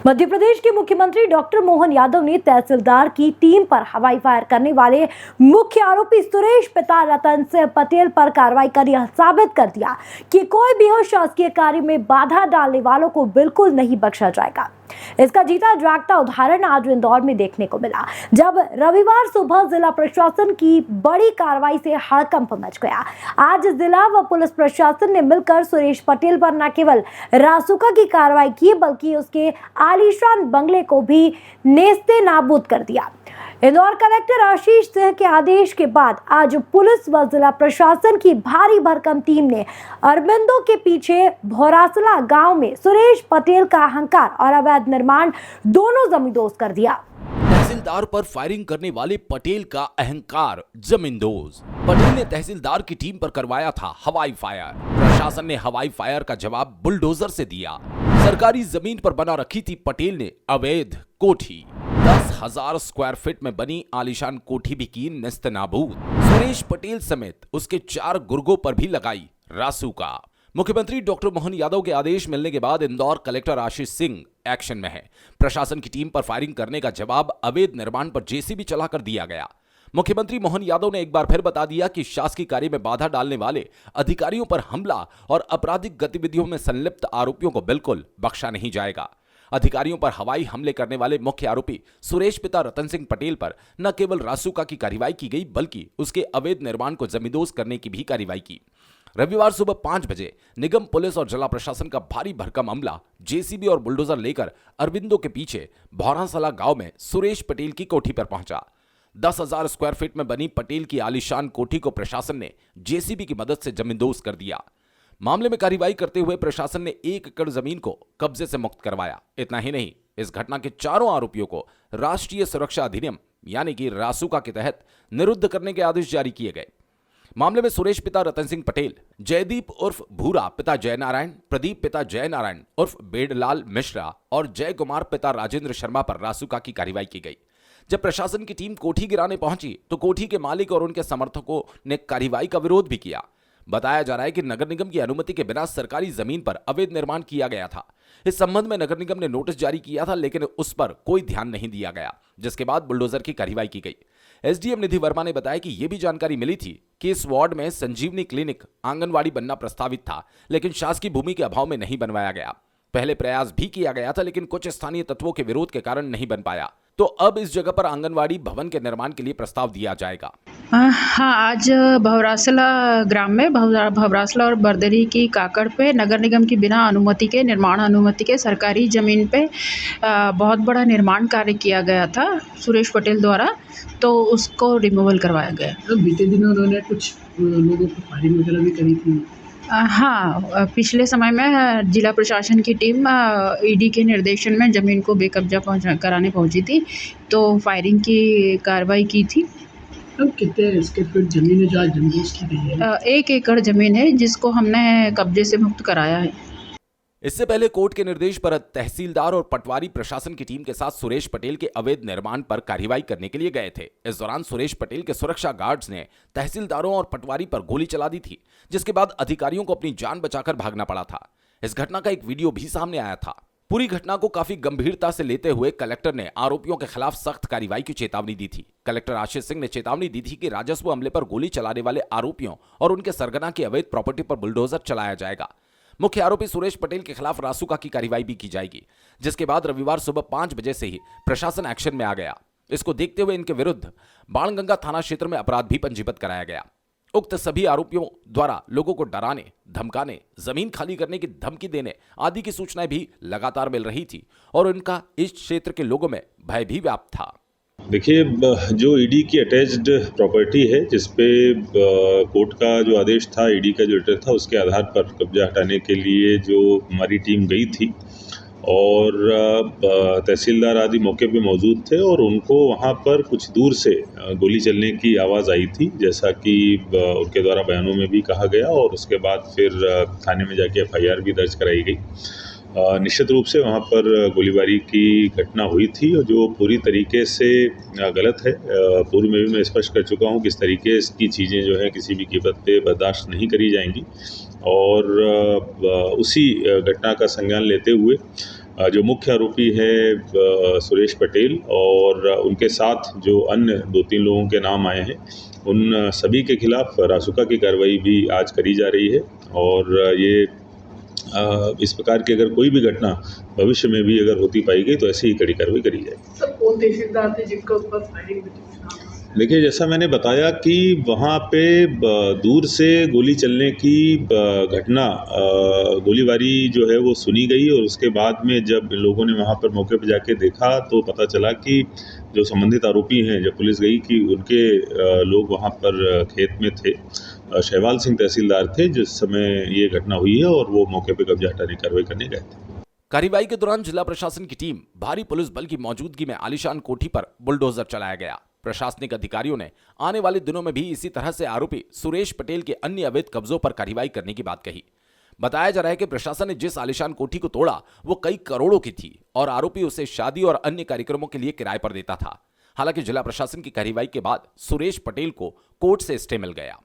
मध्य प्रदेश के मुख्यमंत्री डॉक्टर मोहन यादव ने तहसीलदार की टीम पर हवाई फायर करने वाले मुख्य आरोपी सुरेश पिता रतन सिंह पटेल पर कार्रवाई कर यह साबित कर दिया कि कोई भी हो शासकीय कार्य में बाधा डालने वालों को बिल्कुल नहीं बख्शा जाएगा। इसका जीता जागता उदाहरण आज इंदौर में देखने को मिला, जब रविवार सुबह जिला प्रशासन की बड़ी कार्रवाई से हड़कंप मच गया। आज जिला व पुलिस प्रशासन ने मिलकर सुरेश पटेल पर न केवल रासुका की कार्रवाई की, बल्कि उसके आलीशान बंगले को भी नेस्ते नाबूद कर दिया। इंदौर कलेक्टर आशीष सिंह के आदेश के बाद आज पुलिस व जिला प्रशासन की भारी भरकम टीम ने अरबिंदो के पीछे भौरासला गांव में सुरेश पटेल का अहंकार और अवैध निर्माण दोनों जमींदोज कर दिया। तहसीलदार पर फायरिंग करने वाले पटेल का अहंकार जमींदोज। पटेल ने तहसीलदार की टीम पर करवाया था हवाई फायर। प्रशासन ने हवाई फायर का जवाब बुलडोजर से दिया। सरकारी जमीन पर बना रखी थी पटेल ने अवैध कोठी। 10,000 स्क्वायर फीट में बनी आलीशान कोठी भी की नेस्तनाबूद। सुरेश पटेल समेत उसके 4 गुर्गों पर भी लगाई रासुका। मुख्यमंत्री डॉक्टर मोहन यादव के आदेश मिलने के बाद इंदौर कलेक्टर आशीष सिंह एक्शन में है। प्रशासन की टीम पर फायरिंग करने का जवाब अवैध निर्माण पर जेसीबी चलाकर दिया गया। मुख्यमंत्री मोहन यादव ने एक बार फिर बता दिया कि शासकीय कार्य में बाधा डालने वाले अधिकारियों पर हमला और आपराधिक गतिविधियों में संलिप्त आरोपियों को बिल्कुल बख्शा नहीं जाएगा। अधिकारियों पर हवाई हमले करने वाले मुख्य आरोपी सुरेश पिता रतन सिंह पटेल पर न केवल रासुका की कार्रवाई की गई, बल्कि उसके अवैध निर्माण को जमींदोज करने की भी कार्रवाई की। रविवार सुबह 5 बजे निगम पुलिस और जिला प्रशासन का भारी भरकम अमला जेसीबी और बुलडोजर लेकर अरबिंदो के पीछे भौरासला गांव में सुरेश पटेल की कोठी पर पहुंचा। 10,000 स्क्वायर फीट में बनी पटेल की आलीशान कोठी को प्रशासन ने जेसीबी की मदद से जमींदोज कर दिया। मामले में कार्रवाई करते हुए प्रशासन ने 1 एकड़ जमीन को कब्जे से मुक्त करवाया। इतना ही नहीं, इस घटना के चारों आरोपियों को राष्ट्रीय सुरक्षा अधिनियम यानी कि रासुका के तहत निरुद्ध करने के आदेश जारी किए गए। मामले में सुरेश पिता रतन सिंह पटेल, जयदीप उर्फ भूरा पिता जयनारायण, प्रदीप पिता जयनारायण उर्फ बेडलाल मिश्रा और जय कुमार पिता राजेंद्र शर्मा पर रासुका की कार्रवाई की गई। जब प्रशासन की टीम कोठी गिराने पहुंची तो कोठी के मालिक और उनके समर्थकों ने कार्रवाई का विरोध भी किया। बताया जा रहा है कि नगर निगम की अनुमति के बिना सरकारी जमीन पर अवैध निर्माण किया गया था। इस संबंध में नगर निगम ने नोटिस जारी किया था, लेकिन उस पर कोई ध्यान नहीं दिया गया, जिसके बाद बुलडोजर की कार्रवाई की गई। एसडीएम निधि वर्मा ने बताया कि यह भी जानकारी मिली थी कि इस वार्ड में संजीवनी क्लिनिक आंगनवाड़ी बनना प्रस्तावित था, लेकिन शासकीय भूमि के अभाव में नहीं बनवाया गया। पहले प्रयास भी किया गया था, लेकिन कुछ स्थानीय तत्वों के विरोध के कारण नहीं बन पाया। तो अब इस जगह पर आंगनवाड़ी भवन के निर्माण के लिए प्रस्ताव दिया जाएगा। हाँ, आज भौरासला ग्राम में भौरासला और बरदरी की काकड़ पे नगर निगम की बिना अनुमति के निर्माण अनुमति के सरकारी ज़मीन पे बहुत बड़ा निर्माण कार्य किया गया था सुरेश पटेल द्वारा, तो उसको रिमूवल करवाया गया। तो बीते दिनों उन्होंने कुछ लोगों को फायरिंग वगैरह भी करी थी। हाँ, पिछले समय में जिला प्रशासन की टीम ईडी के निर्देशन में ज़मीन को बेकब्जा कराने पहुंची थी, तो फायरिंग की कार्रवाई की थी। अब कितने स्क्वायर फीट जमीन है जो आज जमींदोज की गई है? 1 एकड़ जमीन है जिसको हमने कब्जे से मुक्त कराया है। इससे पहले कोर्ट के निर्देश पर तहसीलदार और पटवारी प्रशासन की टीम के साथ सुरेश पटेल के अवैध निर्माण पर कार्रवाई करने के लिए गए थे। इस दौरान सुरेश पटेल के सुरक्षा गार्ड्स ने तहसीलदारों और पटवारी पर गोली चला दी थी, जिसके बाद अधिकारियों को अपनी जान बचाकर भागना पड़ा था। इस घटना का एक वीडियो भी सामने आया था। पूरी घटना को काफी गंभीरता से लेते हुए कलेक्टर ने आरोपियों के खिलाफ सख्त कार्रवाई की चेतावनी दी थी। कलेक्टर आशीष सिंह ने चेतावनी दी थी कि राजस्व अमले पर गोली चलाने वाले आरोपियों और उनके सरगना की अवैध प्रॉपर्टी पर बुलडोजर चलाया जाएगा। मुख्य आरोपी सुरेश पटेल के खिलाफ रासुका की कार्रवाई भी की जाएगी, जिसके बाद रविवार सुबह 5 बजे से ही प्रशासन एक्शन में आ गया। इसको देखते हुए इनके विरुद्ध बाणगंगा थाना क्षेत्र में अपराध भी पंजीबद्ध कराया गया। उक्त सभी आरोपियों द्वारा लोगों को डराने, धमकाने, जमीन खाली करने की धमकी देने आदि की सूचनाएं भी लगातार मिल रही थी और उनका इस क्षेत्र के लोगों में भय भी व्याप्त था। देखिए, जो ईडी की अटैच्ड प्रॉपर्टी है, जिसपे कोर्ट का जो आदेश था, ईडी का जो ऑर्डर था, उसके आधार पर कब्जा हटाने के लिए जो हमारी टीम गई थी और तहसीलदार आदि मौके पे मौजूद थे और उनको वहाँ पर कुछ दूर से गोली चलने की आवाज़ आई थी, जैसा कि उनके द्वारा बयानों में भी कहा गया, और उसके बाद फिर थाने में जाके FIR भी दर्ज कराई गई। निश्चित रूप से वहाँ पर गोलीबारी की घटना हुई थी, जो पूरी तरीके से गलत है। पूर्व में भी मैं स्पष्ट कर चुका हूँ कि इस तरीके की चीज़ें जो है किसी भी कीमत पे बर्दाश्त नहीं करी जाएंगी और उसी घटना का संज्ञान लेते हुए जो मुख्य आरोपी है सुरेश पटेल और उनके साथ जो अन्य 2-3 लोगों के नाम आए हैं, उन सभी के खिलाफ रासुका की कार्रवाई भी आज करी जा रही है और ये इस प्रकार की अगर कोई भी घटना भविष्य में भी अगर होती पाई गई तो ऐसी ही कड़ी कार्रवाई करी जाएगी। सर कौन तहसीलदार थे जिनके ऊपर फायरिंग हुई थी? देखिए, जैसा मैंने बताया कि वहाँ पे दूर से गोली चलने की घटना, गोलीबारी जो है वो सुनी गई और उसके बाद में जब लोगों ने वहाँ पर मौके पर जाके देखा तो पता चला कि जो संबंधित आरोपी हैं, जब पुलिस गई कि उनके लोग वहाँ पर खेत में थे। शहवाल सिंह तहसीलदार थे जिस समय ये घटना हुई है और वो मौके पर कब्जा हटाने की कार्रवाई करने गए थे। कार्रवाई के दौरान जिला प्रशासन की टीम भारी पुलिस बल की मौजूदगी में आलीशान कोठी पर बुलडोजर चलाया गया। प्रशासनिक अधिकारियों ने आने वाले दिनों में भी इसी तरह से आरोपी सुरेश पटेल के अन्य अवैध कब्जों पर कार्रवाई करने की बात कही। बताया जा रहा है कि प्रशासन ने जिस आलीशान कोठी को तोड़ा वो कई करोड़ों की थी और आरोपी उसे शादी और अन्य कार्यक्रमों के लिए किराए पर देता था। हालांकि जिला प्रशासन की कार्रवाई के बाद सुरेश पटेल को कोर्ट से स्टे मिल गया।